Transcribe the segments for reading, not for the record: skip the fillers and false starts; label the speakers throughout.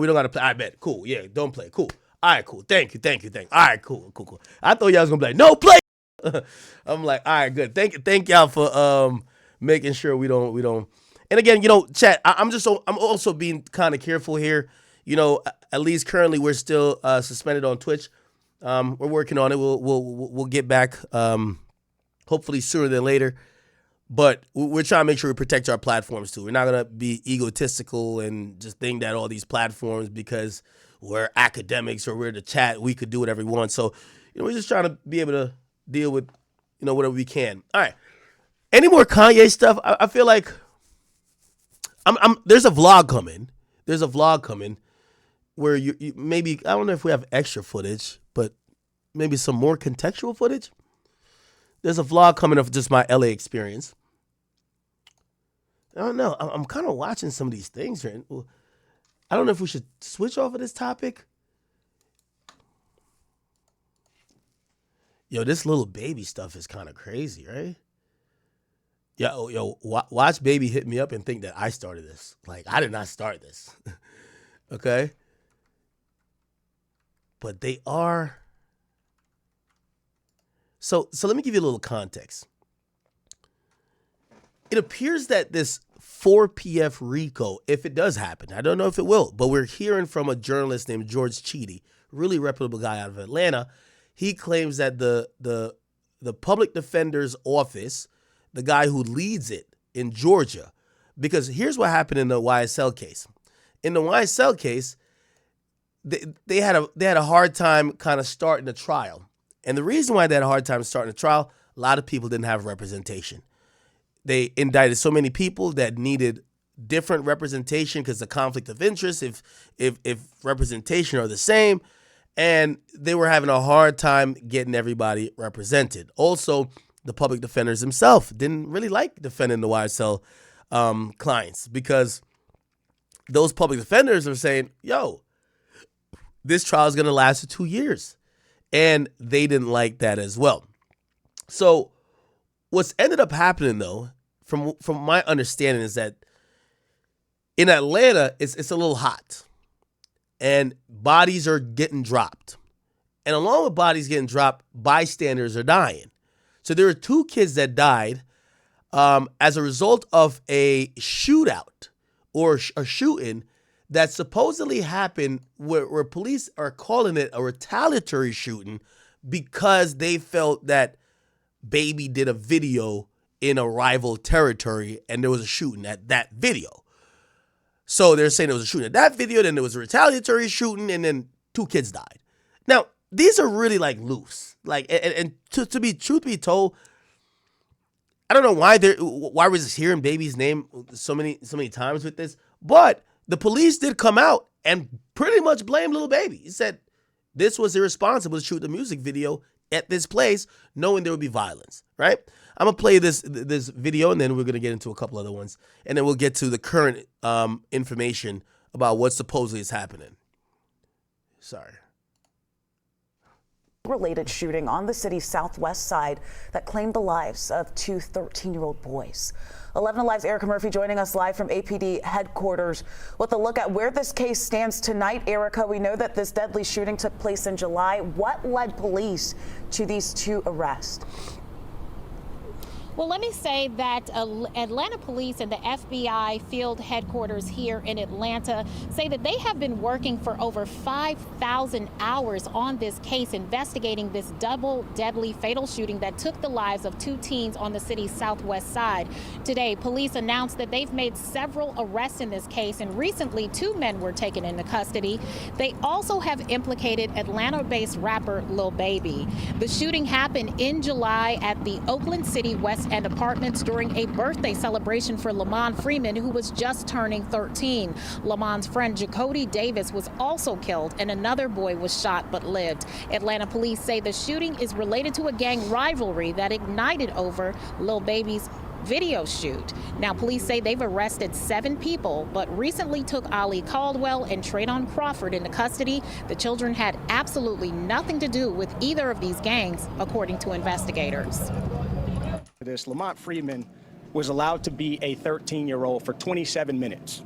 Speaker 1: We don't got to play. I bet. Cool. Yeah, don't play. Cool. All right, cool. Thank you. All right, cool. I thought y'all was going to be like, no, play. I'm like, all right, good. Thank y'all for making sure we don't. And again, chat, I'm also being kind of careful here. At least currently we're still suspended on Twitch. We're working on it. We'll get back hopefully sooner than later. But we're trying to make sure we protect our platforms too. We're not gonna be egotistical and just think that all these platforms, because we're academics or we're the chat, we could do whatever we want. So we're just trying to be able to deal with whatever we can. All right. Any more Kanye stuff? I feel like there's a vlog coming. There's a vlog coming where you maybe, I don't know if we have extra footage, but maybe some more contextual footage. There's a vlog coming of just my LA experience. I don't know. I'm kind of watching some of these things here. I don't know if we should switch off of this topic. Yo, this Lil Baby stuff is kind of crazy, right? Yo, watch Baby hit me up and think that I started this. Like, I did not start this. Okay? But they are. So let me give you a little context. It appears that this 4PF RICO, if it does happen, I don't know if it will, but we're hearing from a journalist named George Cheedy, really reputable guy out of Atlanta. He claims that the public defender's office, the guy who leads it in Georgia, because here's what happened in the YSL case. In the YSL case, they had a hard time kind of starting the trial. And the reason why they had a hard time starting the trial, a lot of people didn't have representation. They indicted so many people that needed different representation because the conflict of interest, if representation are the same, and they were having a hard time getting everybody represented. Also, the public defenders themselves didn't really like defending the YSL clients, because those public defenders are saying, yo, this trial is going to last for 2 years. And they didn't like that as well. So what's ended up happening, though, from my understanding, is that in Atlanta, it's a little hot. And bodies are getting dropped. And along with bodies getting dropped, bystanders are dying. So there are 2 kids that died as a result of a shootout or a shooting that supposedly happened where police are calling it a retaliatory shooting because they felt that Baby did a video in a rival territory and there was a shooting at that video. So they're saying there was a shooting at that video, then there was a retaliatory shooting, and then 2 kids died. Now, these are really like loose. Like, and to be truth be told, I don't know why we're just hearing Baby's name so many times with this, but the police did come out and pretty much blame Lil Baby. He said this was irresponsible to shoot the music video at this place, knowing there would be violence, right? I'm going to play this video, and then we're going to get into a couple other ones. And then we'll get to the current information about what supposedly is happening. Sorry.
Speaker 2: Related shooting on the city's southwest side that claimed the lives of 2 13-year-old boys. 11 Alive's Erica Murphy joining us live from APD headquarters with a look at where this case stands tonight. Erica, we know that this deadly shooting took place in July. What led police to these 2 arrests?
Speaker 3: Well, let me say that Atlanta police and the FBI field headquarters here in Atlanta say that they have been working for over 5,000 hours on this case, investigating this double deadly fatal shooting that took the lives of 2 teens on the city's southwest side. Today, police announced that they've made several arrests in this case, and recently 2 men were taken into custody. They also have implicated Atlanta-based rapper Lil Baby. The shooting happened in July at the Oakland City West End Apartments during a birthday celebration for Lamont Freeman, who was just turning 13. Lamont's friend Jacody Davis was also killed, and another boy was shot but lived. Atlanta police say the shooting is related to a gang rivalry that ignited over Lil Baby's video shoot. Now, police say they've arrested 7 people, but recently took Ali Caldwell and Traydon Crawford into custody. The children had absolutely nothing to do with either of these gangs, according to investigators.
Speaker 4: Lamont Freeman was allowed to be a 13-year-old for 27 minutes.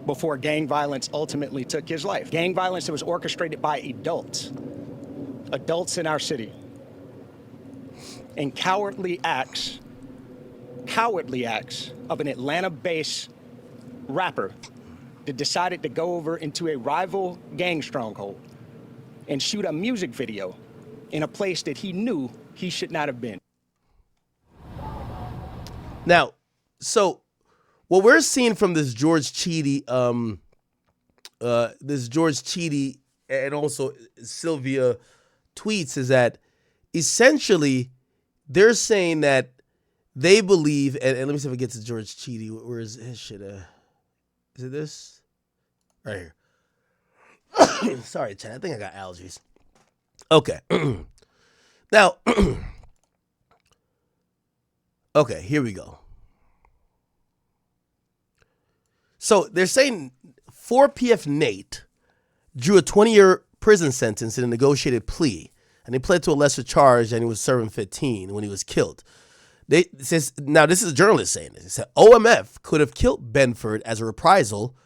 Speaker 4: before gang violence ultimately took his life. Gang violence that was orchestrated by adults in our city. And cowardly acts of an Atlanta-based rapper that decided to go over into a rival gang stronghold and shoot a music video in a place that he knew he should not have been.
Speaker 1: Now, so what we're seeing from this George Cheedy, and also Sylvia tweets is that essentially they're saying that they believe, and let me see if I get to George Cheedy. Where is his shit? Is it this? Right here. Sorry, Chad. I think I got allergies. Okay. Now, okay, here we go. So they're saying 4PF Nate drew a 20-year prison sentence in a negotiated plea, and he pled to a lesser charge, and he was serving 15 when he was killed. Now, this is a journalist saying this. It said OMF could have killed Benford as a reprisal,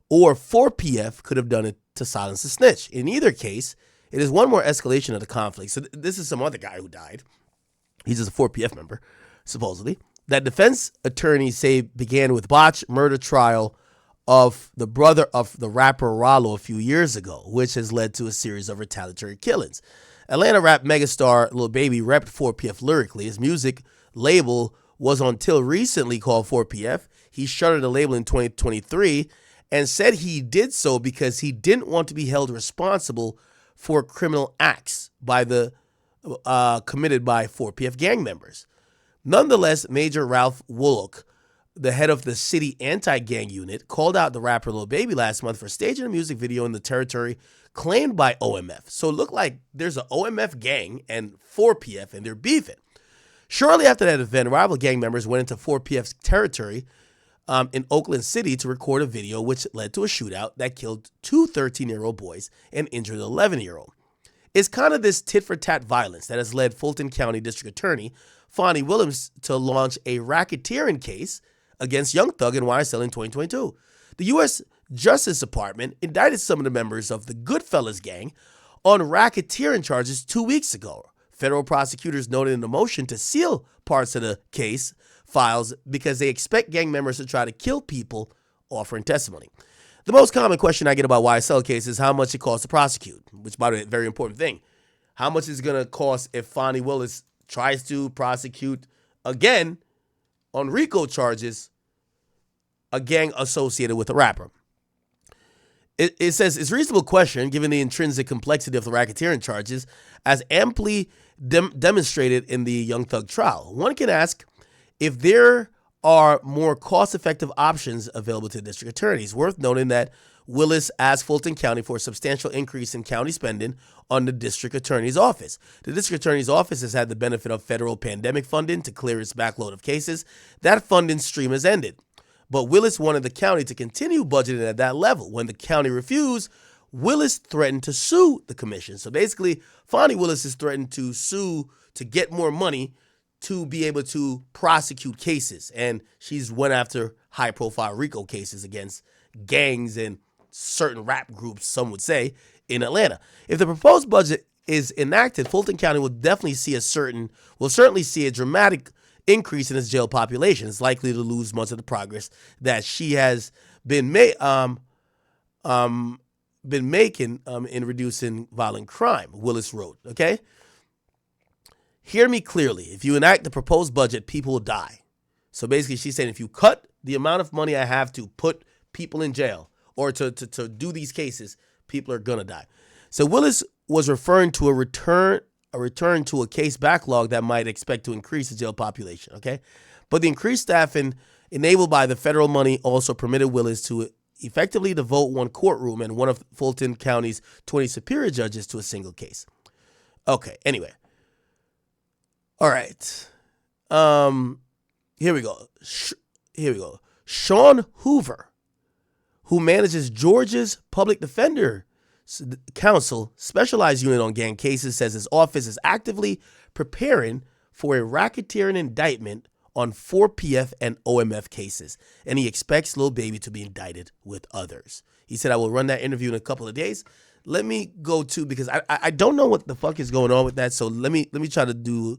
Speaker 1: or 4PF could have done it to silence the snitch. In either case, it is one more escalation of the conflict. So this is some other guy who died. He's just a 4PF member, supposedly. That defense attorneys say began with botched murder trial of the brother of the rapper Rollo a few years ago, which has led to a series of retaliatory killings. Atlanta rap megastar Lil Baby repped 4PF lyrically. His music label was until recently called 4PF. He shuttered the label in 2023 and said he did so because he didn't want to be held responsible for criminal acts committed by 4PF gang members. Nonetheless, Major Ralph Woolok, the head of the city anti-gang unit, called out the rapper Lil Baby last month for staging a music video in the territory claimed by OMF. So it looked like there's an OMF gang and 4PF, and they're beefing. Shortly after that event, rival gang members went into 4PF's territory in Oakland City to record a video, which led to a shootout that killed two 13-year-old boys and injured an 11-year-old. It's kind of this tit-for-tat violence that has led Fulton County District Attorney Fonnie Williams to launch a racketeering case against Young Thug and YSL in 2022. The U.S. Justice Department indicted some of the members of the Goodfellas gang on racketeering charges 2 weeks ago. Federal prosecutors noted in a motion to seal parts of the case files because they expect gang members to try to kill people offering testimony. The most common question I get about YSL cases is how much it costs to prosecute, which, by the way, very important thing. How much is it going to cost if Fonnie Willis tries to prosecute again on RICO charges a gang associated with a rapper? It says it's a reasonable question given the intrinsic complexity of the racketeering charges as amply demonstrated in the Young Thug trial. One can ask if there are more cost-effective options available to district attorneys. Worth noting that Willis asked Fulton County for a substantial increase in county spending on the district attorney's office. The district attorney's office has had the benefit of federal pandemic funding to clear its backlog of cases. That funding stream has ended. But Willis wanted the county to continue budgeting at that level. When the county refused, Willis threatened to sue the commission. So basically, Fonnie Willis is threatened to sue to get more money to be able to prosecute cases. And she's went after high-profile RICO cases against gangs and certain rap groups, some would say, in Atlanta. If the proposed budget is enacted, Fulton County will certainly see a dramatic increase in its jail population. It's likely to lose much of the progress that she has been making in reducing violent crime, Willis wrote, okay? Hear me clearly. If you enact the proposed budget, people will die. So basically, she's saying if you cut the amount of money I have to put people in jail or to do these cases, people are going to die. So Willis was referring to a return to a case backlog that might expect to increase the jail population, okay? But the increased staffing enabled by the federal money also permitted Willis to effectively devote one courtroom and one of Fulton County's 20 superior judges to a single case. Okay, anyway. All right. Here we go. Sean Hoover, who manages Georgia's public defender council specialized unit on gang cases, says his office is actively preparing for a racketeering indictment on 4PF and OMF cases, and he expects Lil Baby to be indicted with others. He said, I will run that interview in a couple of days. Let me go to, because I don't know what the fuck is going on with that, so let me try to do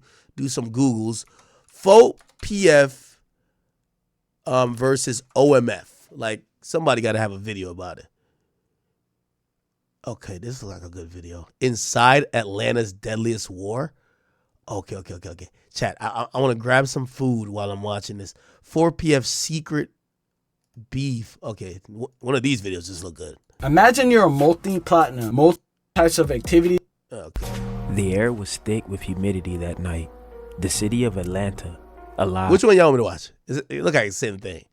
Speaker 1: some Googles. 4PF versus OMF. Like, somebody got to have a video about it. Okay, this looks like a good video. Inside Atlanta's deadliest war? Okay. Chat, I want to grab some food while I'm watching this. 4PF secret beef. Okay, one of these videos just look good.
Speaker 5: Imagine you're a multi-platinum, multi types of activity.
Speaker 1: Okay.
Speaker 6: The air was thick with humidity that night. The city of Atlanta, alive.
Speaker 1: Which one y'all want me to watch? It look like the same thing.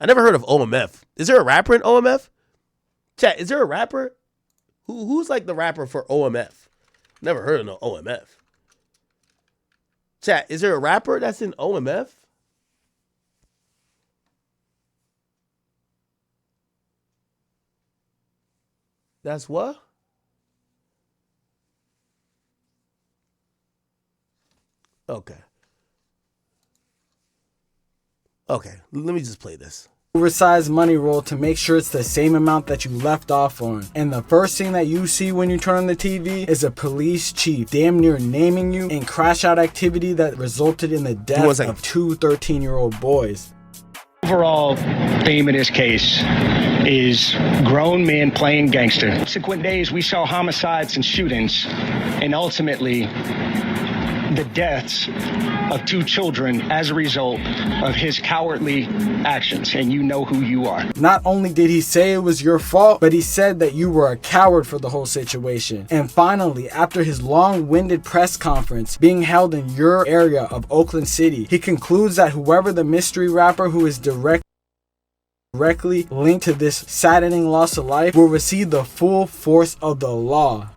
Speaker 1: I never heard of OMF. Is there a rapper in OMF? Chat, is there a rapper? Who's like the rapper for OMF? Never heard of no OMF. Chat, is there a rapper that's in OMF? That's what? Okay. Okay, let me just play this.
Speaker 5: Oversized money roll to make sure it's the same amount that you left off on. And the first thing that you see when you turn on the TV is a police chief damn near naming you in crash out activity that resulted in the death of two 13-year-old boys.
Speaker 4: Overall theme of this case is grown men playing gangster. Subsequent days, we saw homicides and shootings, and ultimately the deaths of two children as a result of his cowardly actions, and you know who you are.
Speaker 5: Not only did he say it was your fault, but he said that you were a coward for the whole situation. And finally, after his long-winded press conference being held in your area of Oakland City, he concludes that whoever the mystery rapper who is directly linked to this saddening loss of life will receive the full force of the law.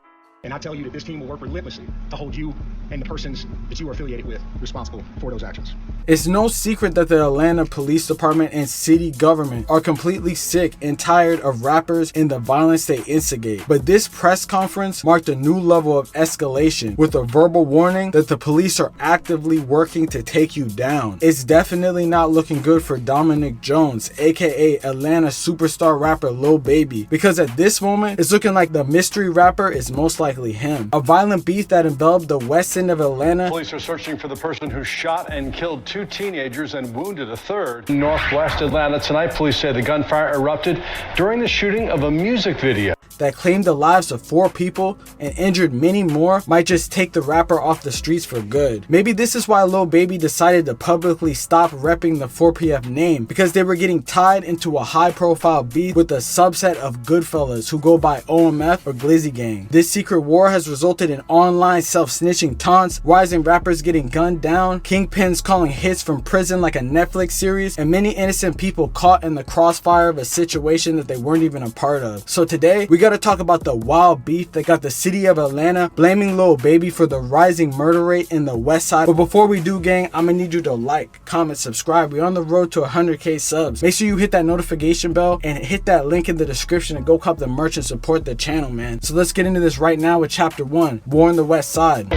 Speaker 4: And I tell you that this team will work relentlessly to hold you and the persons that you are affiliated with responsible for those actions.
Speaker 5: It's no secret that the Atlanta Police Department and city government are completely sick and tired of rappers and the violence they instigate. But this press conference marked a new level of escalation with a verbal warning that the police are actively working to take you down. It's definitely not looking good for Dominic Jones, aka Atlanta superstar rapper Lil Baby, because at this moment it's looking like the mystery rapper is most likely him. A violent beef that enveloped the west end of Atlanta.
Speaker 7: Police are searching for the person who shot and killed two teenagers and wounded a third. In northwest Atlanta tonight, police say the gunfire erupted during the shooting of a music video
Speaker 5: that claimed the lives of 4 people and injured many more might just take the rapper off the streets for good. Maybe this is why Lil Baby decided to publicly stop repping the 4PF name, because they were getting tied into a high-profile beef with a subset of Goodfellas who go by OMF or Glizzy Gang. This secret war has resulted in online self-snitching taunts, rising rappers getting gunned down, kingpins calling hits from prison like a Netflix series, and many innocent people caught in the crossfire of a situation that they weren't even a part of. So today, we gotta talk about the wild beef that got the city of Atlanta blaming Lil Baby for the rising murder rate in the west side. But before we do, gang, I'm gonna need you to like, comment, subscribe. We're on the road to 100K subs. Make sure you hit that notification bell and hit that link in the description and go cop the merch and support the channel, man. So let's get into this right now with chapter 1, War on the West Side.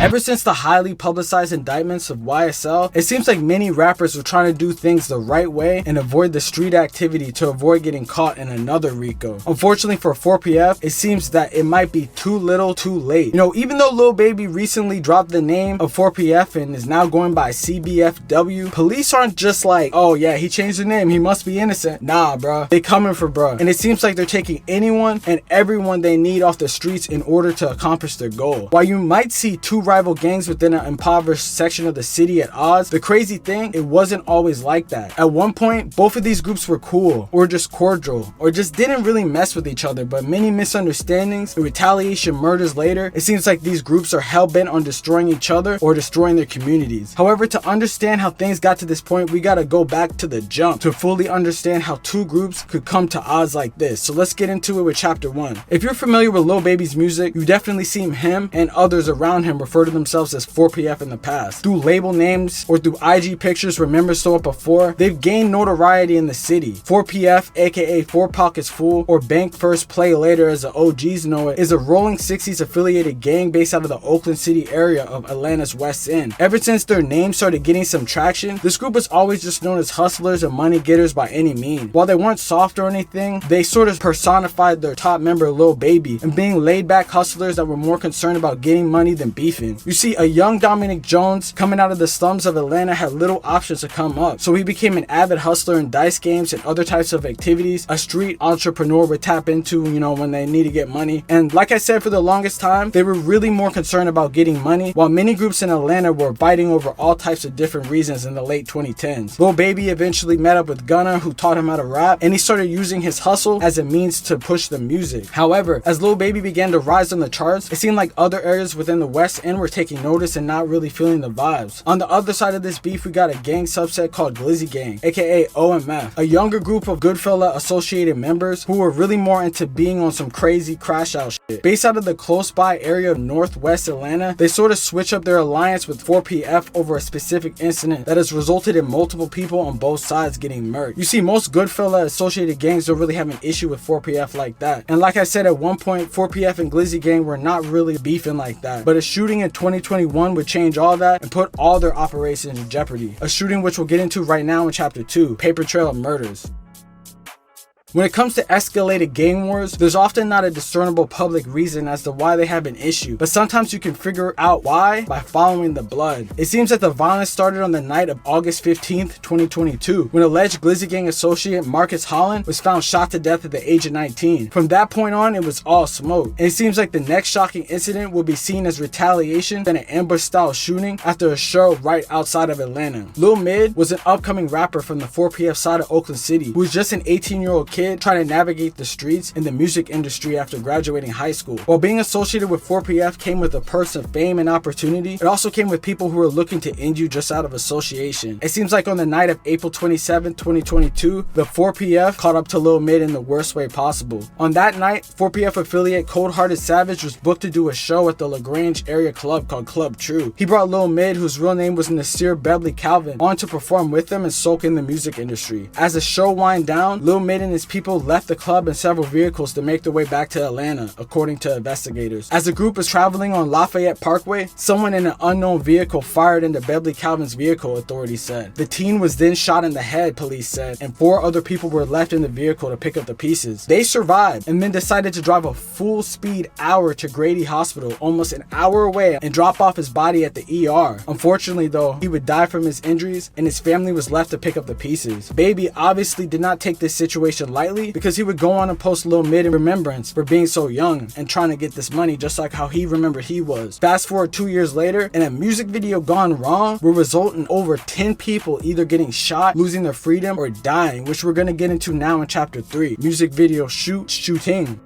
Speaker 5: Ever since the highly publicized indictments of YSL, it seems like many rappers are trying to do things the right way and avoid the street activity to avoid getting caught in another RICO. Unfortunately for 4PF, it seems that it might be too little too late. You know, even though Lil Baby recently dropped the name of 4PF and is now going by CBFW, police aren't just like, oh yeah, he changed the name, he must be innocent. Nah, bruh. They coming for bruh. And it seems like they're taking anyone and everyone they need off the streets in order to accomplish their goal. While you might see two rival gangs within an impoverished section of the city at odds, the crazy thing, it wasn't always like that. At one point, both of these groups were cool, or just cordial, or just didn't really mess with each other, but many misunderstandings and retaliation murders later, it seems like these groups are hell-bent on destroying each other or destroying their communities. However, to understand how things got to this point, we gotta go back to the jump to fully understand how two groups could come to odds like this. So let's get into it with chapter 1. If you're familiar with Lil Baby's music, you've definitely seen him and others around him refer refer to themselves as 4PF in the past. Through label names or through IG pictures where members saw it before, they've gained notoriety in the city. 4PF, aka 4 Pockets Full, or Bank First Play Later as the OGs know it, is a Rolling 60s affiliated gang based out of the Oakland City area of Atlanta's West End. Ever since their name started getting some traction, this group was always just known as hustlers and money getters by any means. While they weren't soft or anything, they sort of personified their top member Lil Baby and being laid back hustlers that were more concerned about getting money than beefing. You see, a young Dominic Jones coming out of the slums of Atlanta had little options to come up, so he became an avid hustler in dice games and other types of activities a street entrepreneur would tap into, when they need to get money. And like I said, for the longest time, they were really more concerned about getting money, while many groups in Atlanta were fighting over all types of different reasons in the late 2010s. Lil Baby eventually met up with Gunna, who taught him how to rap, and he started using his hustle as a means to push the music. However, as Lil Baby began to rise on the charts, it seemed like other areas within the West End were taking notice and not really feeling the vibes. On the other side of this beef, we got a gang subset called Glizzy Gang, aka OMF, a younger group of Goodfella associated members who were really more into being on some crazy crash out shit. Based out of the close by area of Northwest Atlanta, they sort of switch up their alliance with 4PF over a specific incident that has resulted in multiple people on both sides getting murked. You see, most Goodfella associated gangs don't really have an issue with 4PF like that. And like I said, at one point, 4PF and Glizzy Gang were not really beefing like that. But a shooting in 2021 would change all that and put all their operations in jeopardy. A shooting which we'll get into right now in chapter 2, Paper Trail of Murders. When it comes to escalated gang wars, there's often not a discernible public reason as to why they have an issue, but sometimes you can figure out why by following the blood. It seems that the violence started on the night of August 15th, 2022, when alleged Glizzy Gang associate Marcus Holland was found shot to death at the age of 19. From that point on, it was all smoke. And it seems like the next shocking incident will be seen as retaliation than an ambush-style shooting after a show right outside of Atlanta. Lil Mid was an upcoming rapper from the 4PF side of Oakland City who was just an 18-year-old kid trying to navigate the streets in the music industry after graduating high school. While being associated with 4PF came with a perks of fame and opportunity, it also came with people who were looking to end you just out of association. It seems like on the night of April 27, 2022, the 4PF caught up to Lil Mid in the worst way possible. On that night, 4PF affiliate Cold Hearted Savage was booked to do a show at the LaGrange area club called Club True. He brought Lil Mid, whose real name was Nasir Beverly Calvin, on to perform with them and soak in the music industry. As the show wound down, Lil Mid and his people left the club in several vehicles to make their way back to Atlanta, according to investigators. As the group was traveling on Lafayette Parkway, someone in an unknown vehicle fired into Beverly Calvin's vehicle, authorities said. The teen was then shot in the head, police said, and 4 other people were left in the vehicle to pick up the pieces. They survived and then decided to drive a full speed hour to Grady Hospital, almost an hour away, and drop off his body at the ER. Unfortunately though, he would die from his injuries and his family was left to pick up the pieces. Baby obviously did not take this situation lightly, because he would go on and post Lil Mid in remembrance for being so young and trying to get this money just like how he remembered he was. Fast forward 2 years later, and a music video gone wrong will result in over 10 people either getting shot, losing their freedom, or dying, which we're gonna get into now in chapter 3. Music video shooting.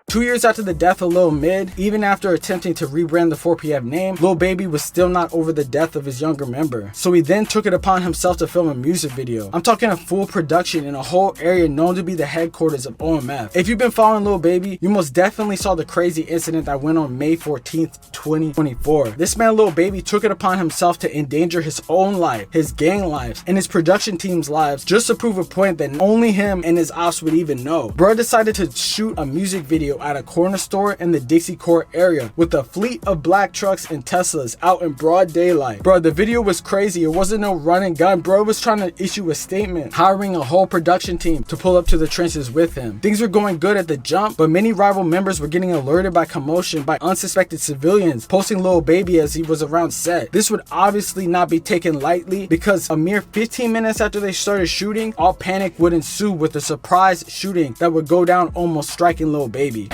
Speaker 5: 2 years after the death of Lil Mid, even after attempting to rebrand the 4PF name, Lil Baby was still not over the death of his younger member. So he then took it upon himself to film a music video. I'm talking a full production in a whole area known to be the headquarters of OMF. If you've been following Lil Baby, you most definitely saw the crazy incident that went on May 14th, 2024. This man Lil Baby took it upon himself to endanger his own life, his gang lives, and his production team's lives just to prove a point that only him and his ops would even know. Bro decided to shoot a music video at a corner store in the Dixie Court area with a fleet of black trucks and Teslas out in broad daylight. Bro, the video was crazy. It wasn't no run and gun. Bro was trying to issue a statement, hiring a whole production team to pull up to the trenches with him. Things were going good at the jump, but many rival members were getting alerted by commotion by unsuspected civilians posting Lil Baby as he was around set. This would obviously not be taken lightly, because a mere 15 minutes after they started shooting, all panic would ensue with a surprise shooting that would go down, almost striking Lil Baby.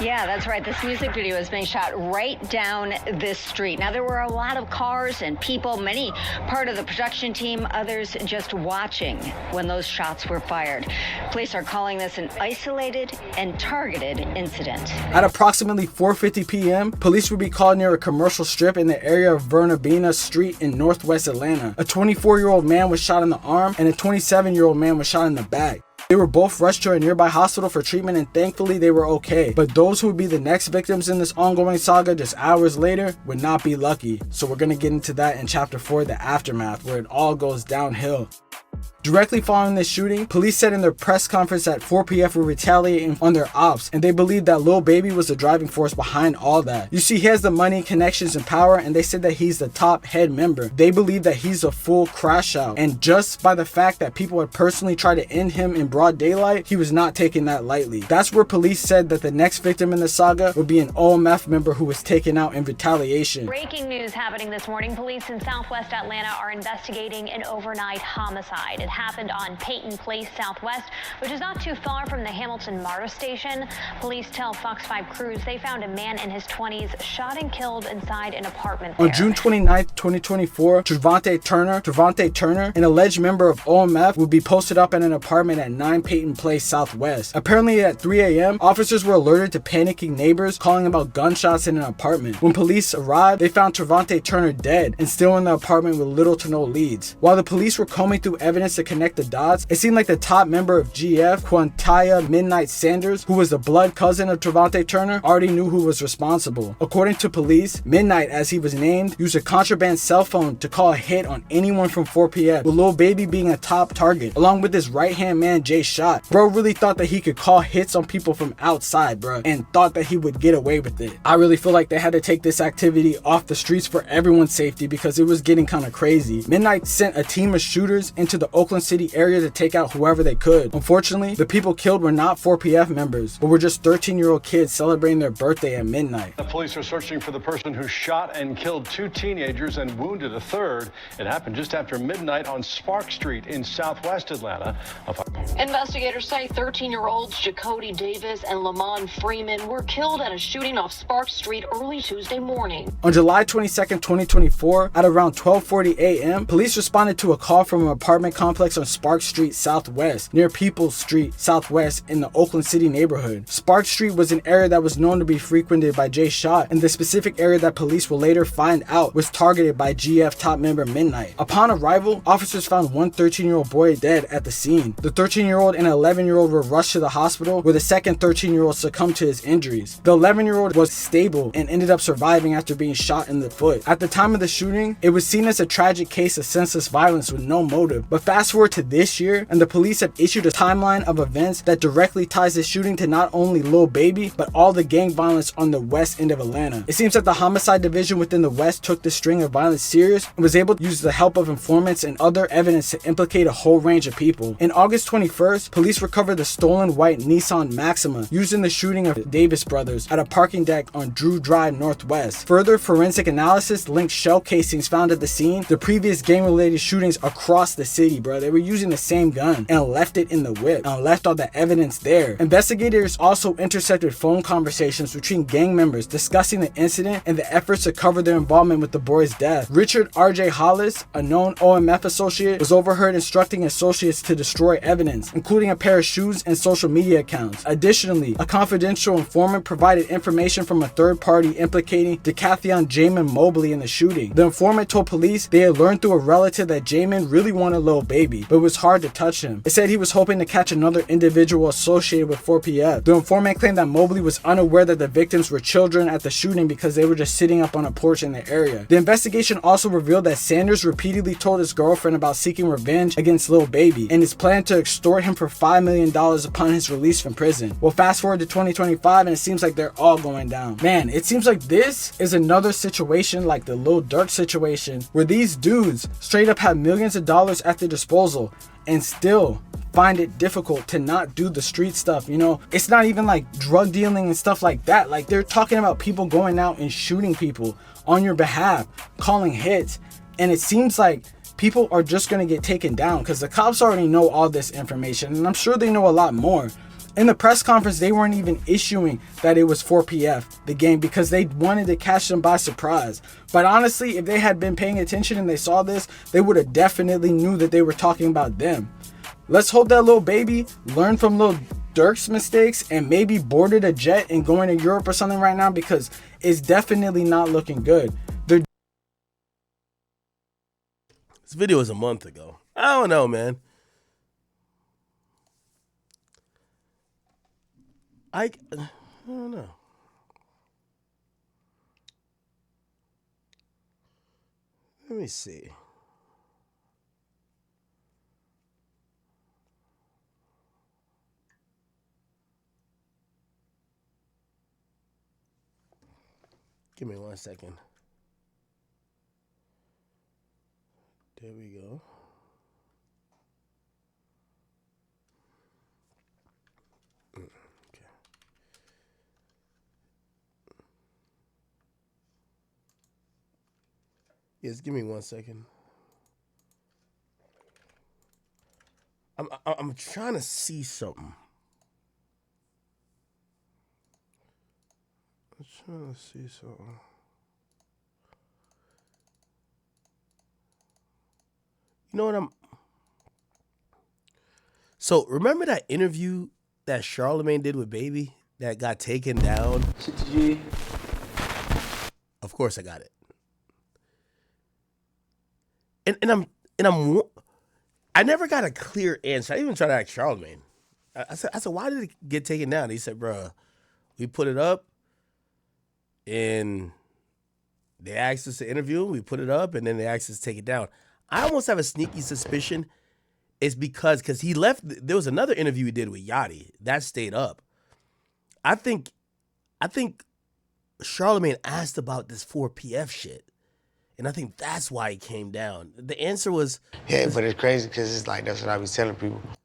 Speaker 8: Yeah, that's right. This music video is being shot right down this street. Now, there were a lot of cars and people, many part of the production team, others just watching when those shots were fired. Police are calling this an isolated and targeted incident.
Speaker 5: At approximately 4:50 p.m., police would be called near a commercial strip in the area of Bernabina Street in northwest Atlanta. A 24-year-old man was shot in the arm and a 27-year-old man was shot in the back. They were both rushed to a nearby hospital for treatment, and thankfully they were okay. But those who would be the next victims in this ongoing saga just hours later would not be lucky. So we're gonna get into that in chapter 4, the aftermath, where it all goes downhill. Directly following this shooting, police said in their press conference that 4PF were retaliating on their ops, and they believe that Lil Baby was the driving force behind all that. You see, he has the money, connections, and power, and they said that he's the top head member. They believe that he's a full crash out, and just by the fact that people had personally tried to end him in broad daylight, he was not taking that lightly. That's where police said that the next victim in the saga would be an OMF member who was taken out in retaliation.
Speaker 9: Breaking news happening this morning. Police in Southwest Atlanta are investigating an overnight homicide. It happened on Peyton Place Southwest, which is not too far from the Hamilton MARTA station. Police tell Fox 5 Crews they found a man in his 20s shot and killed inside an apartment there.
Speaker 5: On June 29, 2024, Trevante Turner, an alleged member of OMF, would be posted up in an apartment at 9 Peyton Place Southwest. Apparently at 3 a.m., officers were alerted to panicking neighbors calling about gunshots in an apartment. When police arrived, they found Trevante Turner dead and still in the apartment with little to no leads. While the police were combing through evidence to connect the dots, it seemed like the top member of GF, Quantaya Midnight Sanders, who was the blood cousin of Trevante Turner, already knew who was responsible. According to police, Midnight, as he was named, used a contraband cell phone to call a hit on anyone from 4PF, with Lil Baby being a top target, along with his right-hand man Jay Shot. Bro really thought that he could call hits on people from outside, bro, and thought that he would get away with it. I really feel like they had to take this activity off the streets for everyone's safety because it was getting kind of crazy. Midnight sent a team of shooters into the Oakland City area to take out whoever they could. Unfortunately, the people killed were not 4PF members, but were just 13-year-old kids celebrating their birthday at midnight.
Speaker 7: The police are searching for the person who shot and killed 2 teenagers and wounded a third. It happened just after midnight on Spark Street in Southwest Atlanta.
Speaker 10: Investigators say 13-year-olds Jacody Davis and Lamont Freeman were killed at a shooting off Spark Street early Tuesday morning.
Speaker 5: On July 22nd, 2024, at around 12:40 a.m., police responded to a call from an apartment complex on Spark Street Southwest, near Peoples Street Southwest in the Oakland City neighborhood. Spark Street was an area that was known to be frequented by Jay Shot, and the specific area that police will later find out was targeted by GF top member Midnight. Upon arrival, officers found one 13-year-old boy dead at the scene. The 13-year-old and 11-year-old were rushed to the hospital, where the second 13-year-old succumbed to his injuries. The 11-year-old was stable and ended up surviving after being shot in the foot. At the time of the shooting, it was seen as a tragic case of senseless violence with no motive. But fast forward to this year, and the police have issued a timeline of events that directly ties this shooting to not only Lil Baby, but all the gang violence on the west end of Atlanta. It seems that the homicide division within the west took this string of violence serious and was able to use the help of informants and other evidence to implicate a whole range of people. In August 21st, police recovered the stolen white Nissan Maxima used in the shooting of Davis brothers at a parking deck on Drew Drive Northwest. Further forensic analysis linked shell casings found at the scene to previous gang-related shootings across the city, bro. They were using the same gun and left it in the whip and left all the evidence there. Investigators also intercepted phone conversations between gang members discussing the incident and the efforts to cover their involvement with the boy's death. Richard R.J. Hollis, a known OMF associate, was overheard instructing associates to destroy evidence, including a pair of shoes and social media accounts. Additionally, a confidential informant provided information from a third party implicating Decathlon Jamin Mobley in the shooting. The informant told police they had learned through a relative that Jamin really wanted Lil Baby, but it was hard to touch him. It said he was hoping to catch another individual associated with 4PF. The informant claimed that Mobley was unaware that the victims were children at the shooting because they were just sitting up on a porch in the area. The investigation also revealed that Sanders repeatedly told his girlfriend about seeking revenge against Lil Baby and his plan to extort him for $5 million upon his release from prison. Well, fast forward to 2025 and it seems like they're all going down. Man, it seems like this is another situation like the Lil Durk situation where these dudes straight up have millions of dollars at their disposal and still find it difficult to not do the street stuff. You know, it's not even like drug dealing and stuff like that. Like, they're talking about people going out and shooting people on your behalf, calling hits, and it seems like people are just going to get taken down because the cops already know all this information, and I'm sure they know a lot more. In the press conference, they weren't even issuing that it was 4PF, the game, because they wanted to catch them by surprise. But honestly, if they had been paying attention and they saw this, they would have definitely knew that they were talking about them. Let's hope that Lil Baby learned from Lil Durk's mistakes and maybe boarded a jet and going to Europe or something right now, because it's definitely not looking good.
Speaker 1: This video was a month ago. I don't know, man. I don't know. Let me see. Give me 1 second. There we go. Okay. Yes, give me 1 second. I'm trying to see something. I'm trying to see something. You know what So remember that interview that Charlemagne did with Baby that got taken down? Of course I got it. And I never got a clear answer. I even tried to ask Charlemagne. I said, why did it get taken down? He said, bruh, we put it up and they asked us to interview him. We put it up and then they asked us to take it down. I almost have a sneaky suspicion it's because he left. There was another interview he did with Yachty that stayed up. I think Charlemagne asked about this 4PF shit. And I think that's why he came down. The answer was...
Speaker 11: Yeah, but it's crazy because it's like, that's what I be telling people.
Speaker 12: What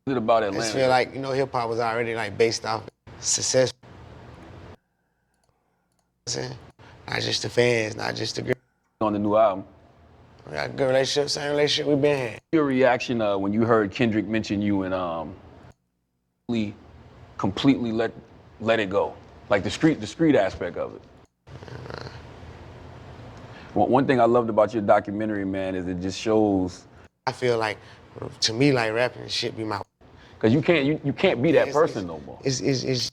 Speaker 12: is it about Atlanta?
Speaker 11: I just feel like, hip-hop was already like based off success. Not just the fans, not just the girls.
Speaker 12: On the new album.
Speaker 11: We got a good relationship, same relationship we've been had.
Speaker 12: Your reaction when you heard Kendrick mention you and completely let it go? Like the street aspect of it. One thing I loved about your documentary, man, is it just shows.
Speaker 11: I feel like, to me, like rapping and shit be my.
Speaker 12: Cause you can't be that person no more.
Speaker 11: It's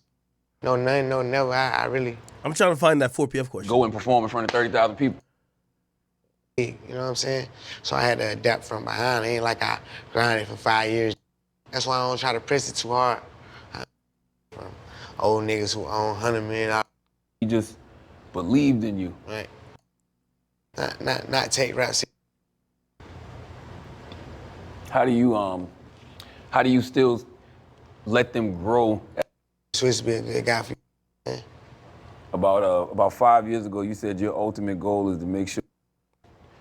Speaker 11: no none, no never. I really.
Speaker 1: I'm trying to find that 4PF question.
Speaker 12: Go and perform in front of 30,000 people.
Speaker 11: You know what I'm saying? So I had to adapt from behind. It ain't like I grinded for 5 years. That's why I don't try to press it too hard. From old niggas who own $100 million.
Speaker 12: He just believed in you.
Speaker 11: Right. Not take rap serious.
Speaker 12: How do you still let them grow?
Speaker 11: Swiss be a good guy for you.
Speaker 12: About 5 years ago, you said your ultimate goal is to make sure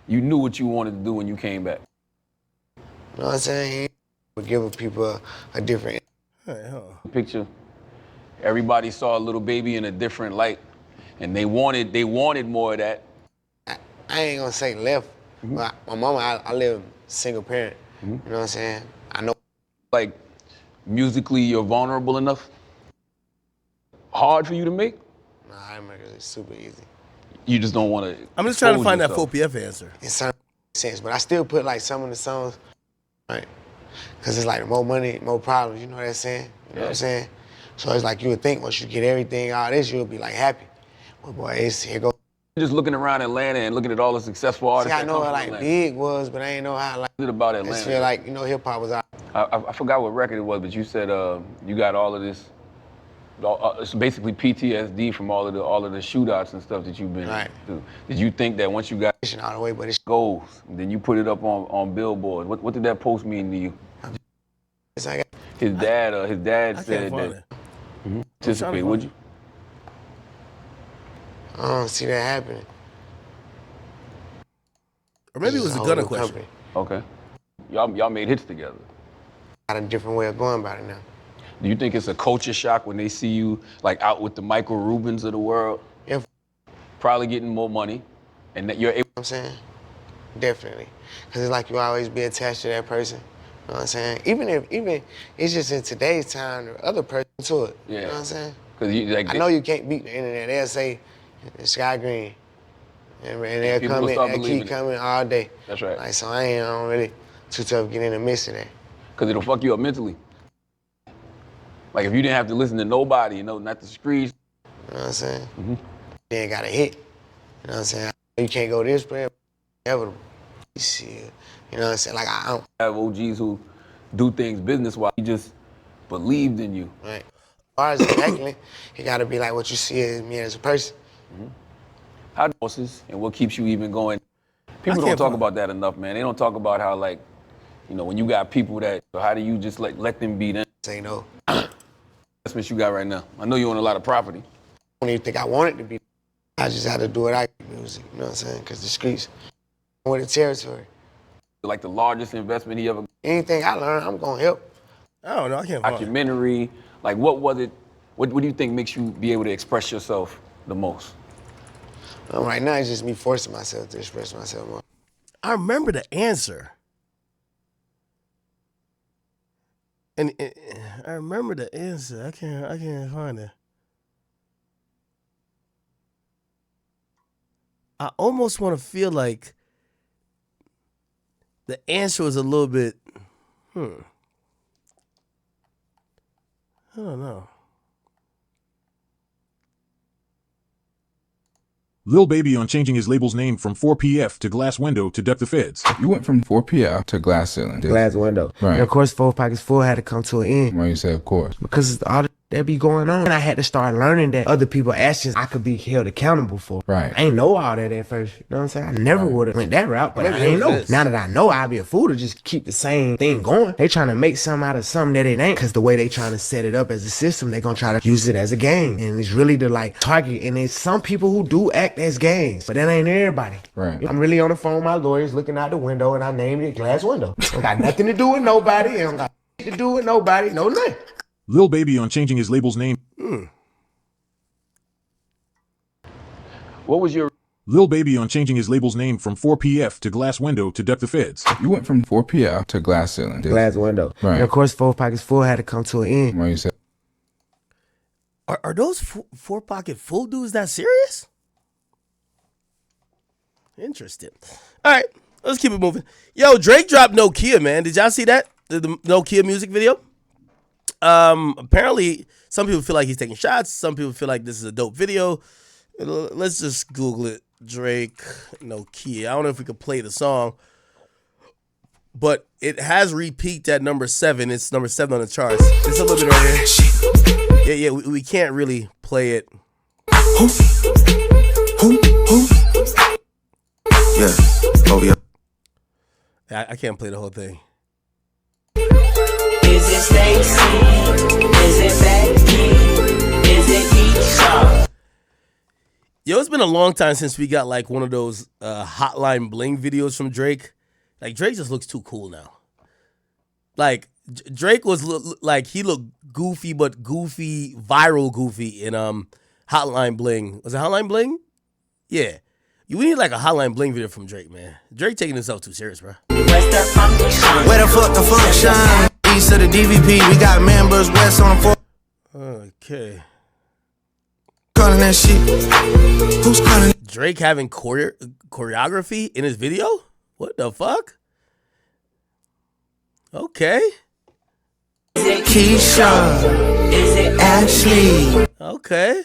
Speaker 12: you knew what you wanted to do when you came back.
Speaker 11: You know what I'm saying? We're giving people a different
Speaker 12: picture. Everybody saw Lil Baby in a different light, and they wanted more of that.
Speaker 11: I ain't gonna say left, but my mama, I live single parent. You know what I'm saying? I know.
Speaker 12: Like, musically, you're vulnerable enough? Hard for you to make?
Speaker 11: Nah, I make it super easy.
Speaker 12: You just don't want to.
Speaker 1: I'm just trying to find that 4PF answer.
Speaker 11: In some sense, but I still put like some of the songs, right? Because it's like more money, more problems, you know what I'm saying? You know what I'm saying? So it's like you would think once you get everything, all this, you'll be like happy. Well, boy, here goes.
Speaker 12: Just looking around Atlanta and looking at all the successful artists.
Speaker 11: See, I know how like big was, but I ain't know how like.
Speaker 12: What is it about Atlanta?
Speaker 11: I just feel like, hip hop was out.
Speaker 12: I forgot what record it was, but you said you got all of this. It's basically PTSD from all of the shootouts and stuff that you've been through. Did you think that once you got
Speaker 11: all the way, but it's
Speaker 12: goals, then you put it up on Billboard? What did that post mean to you? His dad said that. Participate, would you?
Speaker 11: I don't see that happening.
Speaker 1: Or maybe it was a Gunna question.
Speaker 11: Company.
Speaker 12: Okay. Y'all made hits together.
Speaker 11: Got a different way of going about it now.
Speaker 12: Do you think it's a culture shock when they see you like out with the Michael Rubins of the world?
Speaker 11: Yeah.
Speaker 12: Probably getting more money, and that you're able.
Speaker 11: I'm saying, definitely, because it's like you always be attached to that person. You know what I'm saying? Even it's just in today's time, the other person to it.
Speaker 12: Yeah.
Speaker 11: You know what I'm saying?
Speaker 12: Because
Speaker 11: I know you can't beat the internet. They'll say Sky Green, and they'll come in and keep coming all day.
Speaker 12: That's right.
Speaker 11: Like, so I don't really too tough to get in the midst of that.
Speaker 12: Because it'll fuck you up mentally. Like if you didn't have to listen to nobody, not the streets.
Speaker 11: You know what I'm saying? You ain't got a hit. You know what I'm saying? You can't go this way, inevitable. Shit. You know what I'm saying? Like I have
Speaker 12: OGs who do things business-wise. He just believed in you.
Speaker 11: Right. far as heckling, you gotta be like what you see as me as a person.
Speaker 12: How bosses and what keeps you even going? People don't talk about that enough, man. They don't talk about how, like, you know, when you got people that, so how do you just like let them be them?
Speaker 11: Say no.
Speaker 12: That's what you got right now. I know you own a lot of property.
Speaker 11: I don't even think I want it to be. I just had to do it. I music, you know what I'm saying? Because the streets, with the territory.
Speaker 12: Like the largest investment he ever.
Speaker 11: Anything I learn, I'm gonna help.
Speaker 1: I don't know. I can't.
Speaker 12: Documentary. Like, what was it? What do you think makes you be able to express yourself the most?
Speaker 11: Right now, it's just me forcing myself to express myself more.
Speaker 1: I remember the answer. And I remember the answer. I can't find it. I almost want to feel like the answer was a little bit, I don't know.
Speaker 13: Lil Baby on changing his label's name from 4PF to Glass Window to Duck the Feds.
Speaker 14: You went from 4PF to Glass Ceiling.
Speaker 11: Glass Window.
Speaker 14: Right.
Speaker 11: And of course, 4 Pockets Full had to come to an end.
Speaker 14: Why you say of course?
Speaker 11: Because all that be going on. And I had to start learning that other people's actions I could be held accountable for.
Speaker 14: Right.
Speaker 11: I ain't know all that at first. You know what I'm saying? I never would have went that route, but I ain't know. Now that I know, I'd be a fool to just keep the same thing going. They trying to make something out of something that it ain't, because the way they trying to set it up as a system, they gonna try to use it as a game. And it's really the like target. And there's some people who do act as gangs, but that ain't everybody.
Speaker 14: Right.
Speaker 11: I'm really on the phone with my lawyers looking out the window, and I named it Glass Window. Don't got nothing to do with nobody. It don't got to do with nobody. No name.
Speaker 13: Lil Baby on changing his label's name.
Speaker 12: What was your...
Speaker 13: Lil Baby on changing his label's name from 4PF to Glass Window to Duck the Feds.
Speaker 14: You went from 4PF to Glass Ceiling.
Speaker 11: Glass Window.
Speaker 14: Right.
Speaker 11: And of course, 4 Pockets Full had to come to an end.
Speaker 14: Why you say?
Speaker 1: Are those 4 Pocket Full dudes that serious? Interesting. All right, let's keep it moving. Yo, Drake dropped Nokia, man. Did y'all see that? The Nokia music video? Apparently, some people feel like he's taking shots. Some people feel like this is a dope video. Let's just Google it. Drake, Nokia. I don't know if we could play the song, but it has re-peaked at number 7. It's number 7 on the charts. It's a little bit right here. Yeah, we can't really play it.
Speaker 15: Yeah. Oh, yeah.
Speaker 1: I can't play the whole thing.
Speaker 16: Is it Stacy? Is it Becky? Is it Keisha?
Speaker 1: Yo, it's been a long time since we got like one of those Hotline Bling videos from Drake. Like, Drake just looks too cool now. Like, Drake was like, he looked goofy, but goofy, viral goofy in Hotline Bling. Was it Hotline Bling? Yeah. We need like a Hotline Bling video from Drake, man. Drake taking himself too serious, bro.
Speaker 15: Where the fuck the function? East of the DVP, we got members west on the 4.
Speaker 1: Okay.
Speaker 15: Calling that shit. Who's calling?
Speaker 1: Drake having choreography in his video? What the fuck? Okay.
Speaker 15: Is it Keisha? Is it Ashley?
Speaker 1: Okay.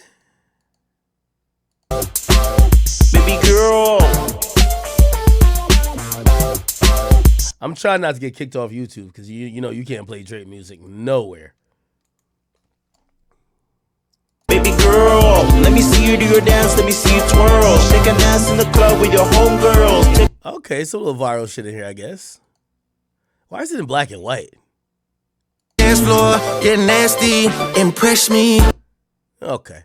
Speaker 16: Baby girl.
Speaker 1: I'm trying not to get kicked off YouTube because you know you can't play Drake music nowhere.
Speaker 16: Baby girl, let me see you do your dance, let me see you twirl. Shake an ass in the club with your homegirls.
Speaker 1: Okay, some little viral shit in here, I guess. Why is it in black and white?
Speaker 15: Dance floor, get nasty, impress me.
Speaker 1: Okay.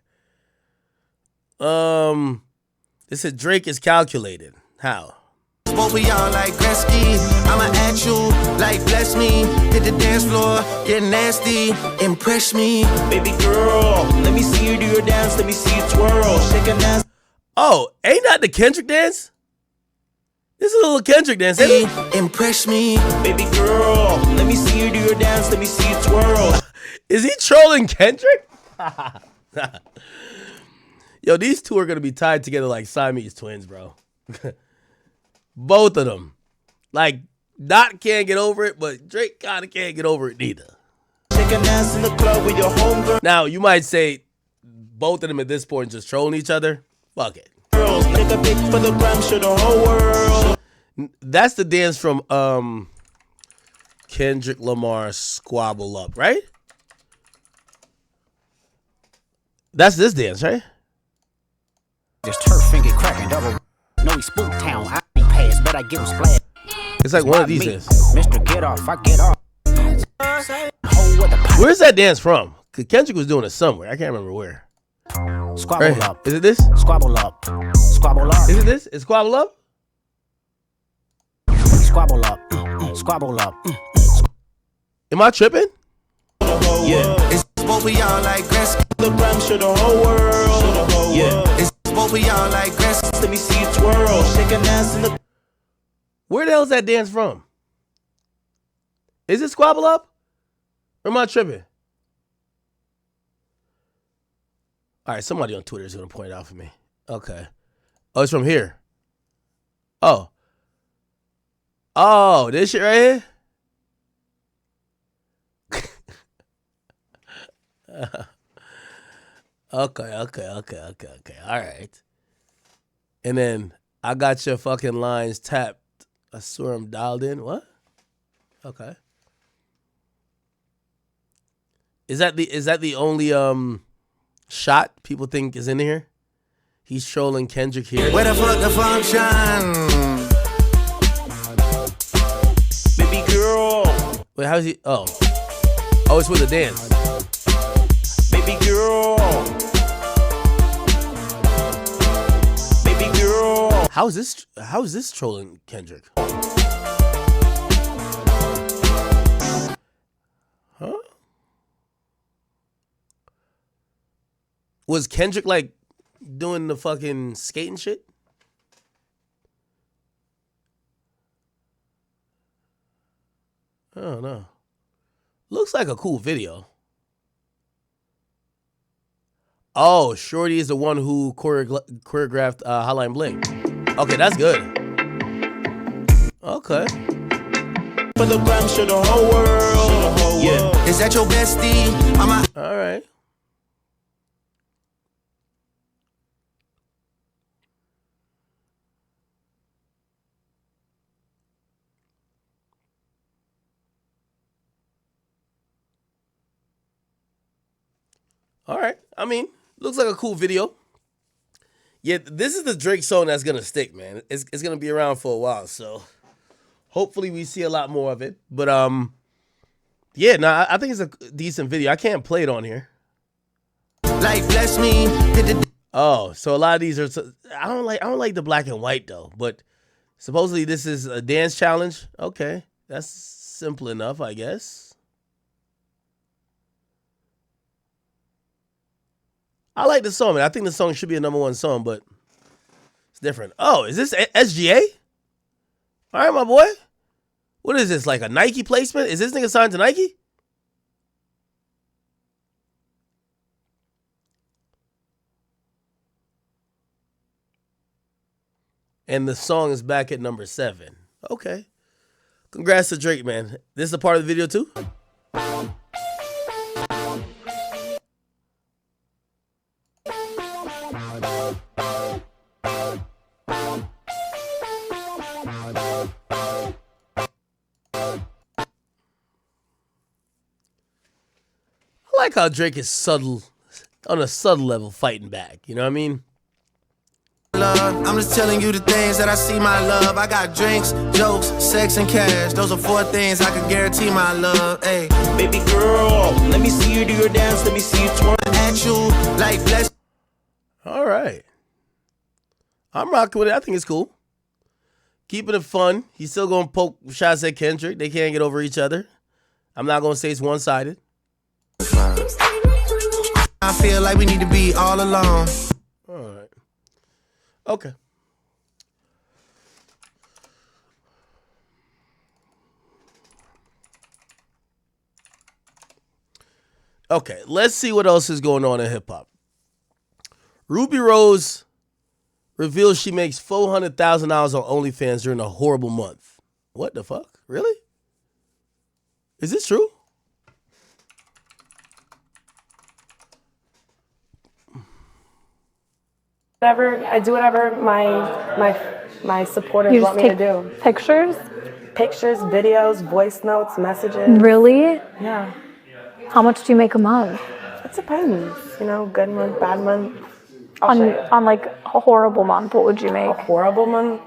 Speaker 1: It said Drake is calculated. How?
Speaker 15: Both of y'all like Gretzky, I'ma at you like bless me. Hit the dance floor, get nasty, impress me.
Speaker 16: Baby girl, let me see you do your dance, let me see you twirl. Shake an ass.
Speaker 1: Oh, ain't that the Kendrick dance? This is a little Kendrick dance, ain't it?
Speaker 15: Impress me.
Speaker 16: Baby girl, let me see you do your dance, let me see you twirl.
Speaker 1: Is he trolling Kendrick? Yo, these two are gonna be tied together like Siamese twins, bro. Both of them. Like, Dot can't get over it, but Drake kinda can't get over it neither.
Speaker 16: Shake an ass in the club with your homegirl.
Speaker 1: Now, you might say both of them at this point just trolling each other. Fuck it.
Speaker 16: Girls, take a pic for the gram, show the whole world.
Speaker 1: That's the dance from Kendrick Lamar's Squabble Up, right? That's this dance, right?
Speaker 17: This turf finger cracking double. No, he spook town. I be passed, but I give him splash.
Speaker 1: It's like one of these dances.
Speaker 17: Mr. Get Off, I get off.
Speaker 1: Where's that dance from? Cause Kendrick was doing it somewhere. I can't remember where.
Speaker 17: Squabble
Speaker 1: Right.
Speaker 17: up.
Speaker 1: Is it this?
Speaker 17: Squabble up. Squabble up.
Speaker 1: Is it this? Is Squabble Up?
Speaker 17: Squabble up. Squabble up.
Speaker 1: Am I tripping?
Speaker 16: Yeah.
Speaker 15: It's both of y'all like grass.
Speaker 16: The gram show the whole world. Yeah.
Speaker 15: It's both of y'all like grass.
Speaker 16: Let me see you twirl. Shake an ass in the.
Speaker 1: Where the hell is that dance from? Is it Squabble Up? Or am I tripping? All right, somebody on Twitter is going to point it out for me. Okay. Oh, it's from here. Oh. Oh, this shit right here? Okay. All right. And then I got your fucking lines tapped. I swear I'm dialed in. What? Okay. Is that the only shot people think is in here? He's trolling Kendrick here.
Speaker 15: Where the fuck the function?
Speaker 16: Baby girl.
Speaker 1: Wait, how's he? Oh, it's with the dance.
Speaker 16: Baby girl. Baby girl.
Speaker 1: How is this trolling Kendrick? Huh? Was Kendrick like doing the fucking skating shit? I don't know. Looks like a cool video. Oh, Shorty is the one who choreographed Hotline Bling. Okay, that's good. Okay.
Speaker 16: For the gram show the whole world. Yeah.
Speaker 15: Is that your bestie?
Speaker 1: All right. All right. I mean, looks like a cool video. Yeah, this is the Drake song that's going to stick, man. It's going to be around for a while, so hopefully we see a lot more of it. But, yeah, no, I think it's a decent video. I can't play it on here.
Speaker 15: Like, bless me.
Speaker 1: Oh, so a lot of these are, I don't like the black and white, though. But supposedly this is a dance challenge. Okay, that's simple enough, I guess. I like the song, man. I think the song should be a #1 song, but it's different. Oh, is this SGA? All right, my boy. What is this, like a Nike placement? Is this nigga signed to Nike? And the song is back at #7. Okay. Congrats to Drake, man. This is a part of the video, too? I like how Drake is subtle, on a subtle level, fighting back. You know what I mean?
Speaker 15: Love, I'm just telling you the things that I see, my love. I got drinks, jokes, sex, and cash. Those are 4 things I can guarantee, my love. Hey,
Speaker 16: baby girl, let me see you do your dance. Let me see you twirl.
Speaker 15: At you like bless.
Speaker 1: All right. I'm rocking with it. I think it's cool. Keeping it fun. He's still going to poke shots at Kendrick. They can't get over each other. I'm not going to say it's one-sided.
Speaker 15: I feel like we need to be all alone.
Speaker 1: All right. Okay. Okay, let's see what else is going on in hip-hop. Ruby Rose reveals she makes $400,000 on OnlyFans during a horrible month. What the fuck? Really? Is this true?
Speaker 18: I do whatever my supporters want me to do.
Speaker 19: Pictures,
Speaker 18: videos, voice notes, messages.
Speaker 19: Really?
Speaker 18: Yeah.
Speaker 19: How much do you make a month?
Speaker 18: It depends. You know, good month, bad month.
Speaker 19: On like a horrible month, what would you make?
Speaker 18: A horrible month,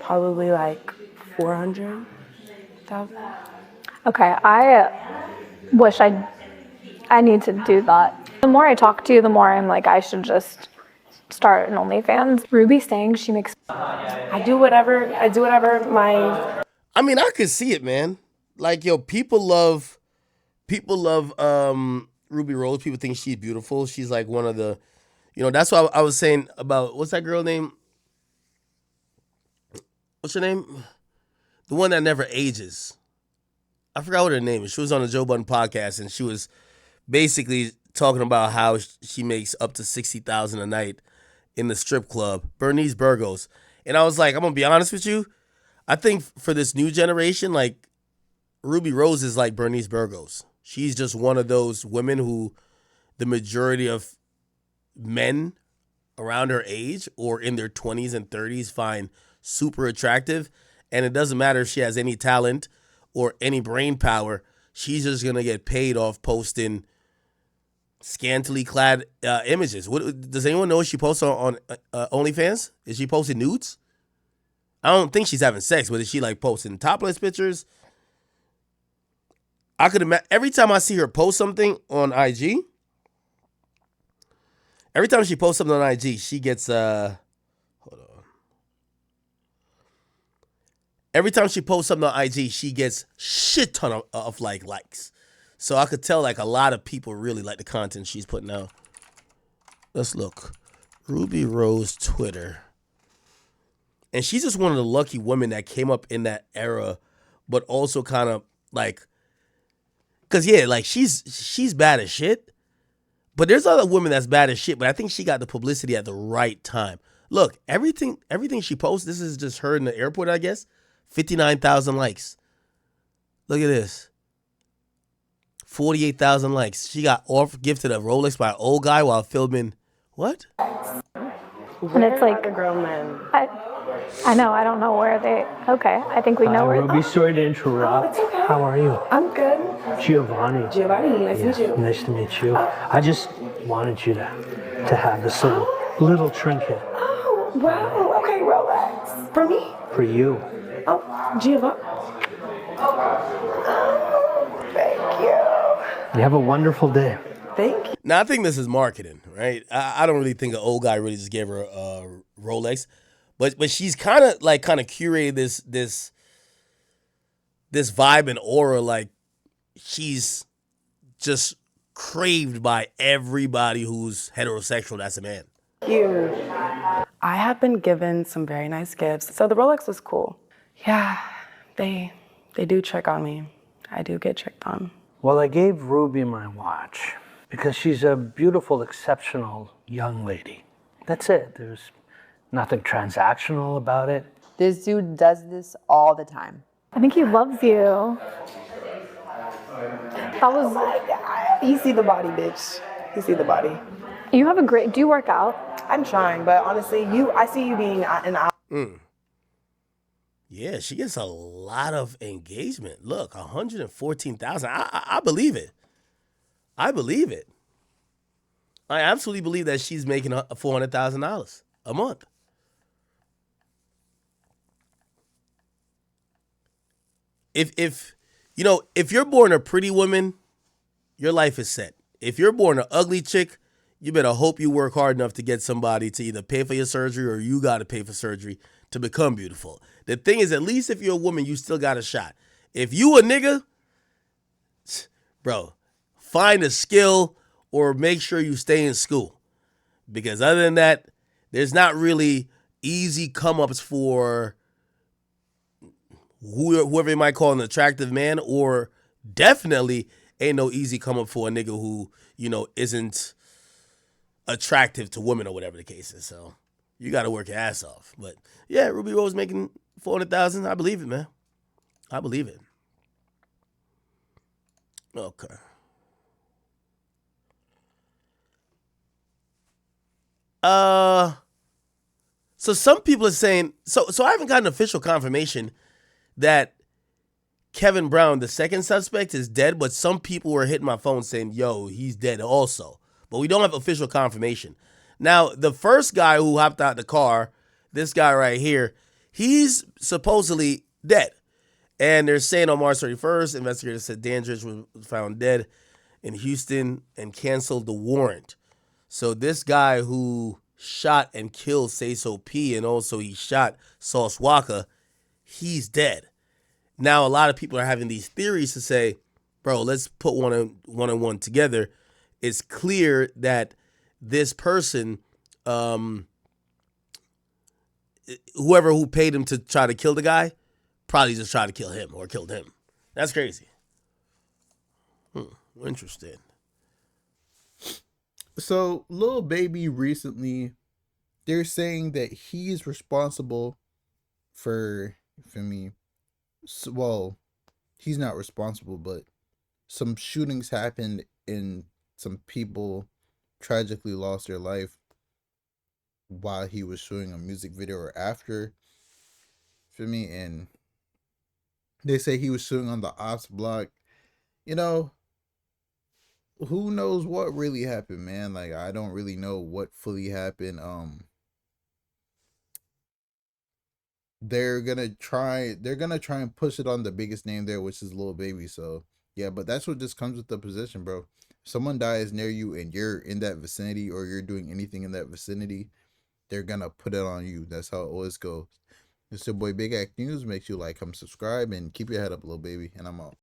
Speaker 18: probably like 400,000.
Speaker 19: Okay, I wish I need to do that. The more I talk to you, the more I'm like, I should just start an OnlyFans. Ruby's saying she makes.
Speaker 18: I do whatever my.
Speaker 1: I mean, I could see it, man. Like, yo, people love Ruby Rose. People think she's beautiful. She's like one of the, that's why I was saying about, what's that girl name? What's her name? The one that never ages. I forgot what her name is. She was on the Joe Budden podcast, and she was basically talking about how she makes up to $60,000 a night in the strip club. Bernice Burgos. And I was like, I'm going to be honest with you. I think for this new generation, like, Ruby Rose is like Bernice Burgos. She's just one of those women who the majority of men around her age or in their 20s and 30s find super attractive. And it doesn't matter if she has any talent or any brain power. She's just going to get paid off posting scantily clad images. Does anyone know if she posts on OnlyFans? Is she posting nudes? I don't think she's having sex, but is she like posting topless pictures? I could imagine every time I see her post something on IG, every time she posts something on IG, she gets hold on. Every time she posts something on IG, she gets shit ton of likes. So I could tell like a lot of people really like the content she's putting out. Let's look. Ruby Rose Twitter. And she's just one of the lucky women that came up in that era, but also kind of like, cause yeah, like she's bad as shit. But there's other women that's bad as shit, but I think she got the publicity at the right time. Look, everything she posts, this is just her in the airport, I guess. 59,000 likes. Look at this. 48,000 likes. She got gifted a Rolex by an old guy while filming what?
Speaker 19: And it's like
Speaker 18: the grown men.
Speaker 19: I know, I don't know where they. Okay, I think we know where.
Speaker 20: Ruby, sorry to interrupt.
Speaker 18: It's okay.
Speaker 20: How are you?
Speaker 18: I'm good.
Speaker 20: Giovanni.
Speaker 18: Nice to meet you.
Speaker 20: Nice to meet you. I just wanted you to have this little trinket.
Speaker 18: Oh, wow. Okay, Rolex. For me?
Speaker 20: For you.
Speaker 18: Oh, Giovanni. Oh, thank you.
Speaker 20: You have a wonderful day.
Speaker 18: Thank you.
Speaker 1: Now, I think this is marketing, right? I don't really think an old guy really just gave her a Rolex. But she's kind of curated this vibe and aura, like she's just craved by everybody who's heterosexual that's a man.
Speaker 18: Thank you. I have been given some very nice gifts. So the Rolex was cool. Yeah, they do trick on me. I do get tricked on.
Speaker 20: Well, I gave Ruby my watch because she's a beautiful, exceptional young lady. That's it. There's nothing transactional about it.
Speaker 21: This dude does this all the time.
Speaker 19: I think he loves you.
Speaker 18: You see the body, bitch. You see the body.
Speaker 19: You have do you work out?
Speaker 18: I'm trying, but honestly, I see you being an out.
Speaker 1: Yeah, she gets a lot of engagement. Look, 114,000. I believe it. I believe it. I absolutely believe that she's making $400,000 a month. If you're born a pretty woman, your life is set. If you're born an ugly chick, you better hope you work hard enough to get somebody to either pay for your surgery or you got to pay for surgery to become beautiful. The thing is, at least if you're a woman, you still got a shot. If you a nigga, bro, find a skill or make sure you stay in school. Because other than that, there's not really easy come-ups for whoever you might call an attractive man, or definitely ain't no easy come-up for a nigga who, isn't attractive to women or whatever the case is. So you got to work your ass off. But yeah, Ruby Rose making $400,000. I believe it, man. I believe it. Okay. So some people are saying, so I haven't gotten official confirmation that Kevin Brown, the second suspect, is dead, but some people were hitting my phone saying, yo, he's dead also. But we don't have official confirmation. Now, the first guy who hopped out the car, this guy right here, he's supposedly dead. And they're saying on March 31st, investigators said Dandridge was found dead in Houston and canceled the warrant. So this guy who shot and killed Sayso P and also he shot Sauce Walker, he's dead. Now a lot of people are having these theories to say, bro, let's put one and one together. It's clear that this person, whoever who paid him to try to kill the guy, probably just tried to kill him or killed him. That's crazy. Interesting.
Speaker 2: So Lil Baby recently, they're saying that he's responsible for me. Well, he's not responsible, but some shootings happened and some people tragically lost their life while he was shooting a music video or after. And they say he was shooting on the ops block. You know, who knows what really happened, man? Like, I don't really know what fully happened. They're gonna try and push it on the biggest name there, which is Lil Baby. So yeah, but that's what just comes with the position, bro. If someone dies near you and you're in that vicinity or you're doing anything in that vicinity, they're gonna put it on you. That's how it always goes. It's your boy Big Act News. Make sure you like, comment, subscribe, and keep your head up, Lil Baby. And I'm out.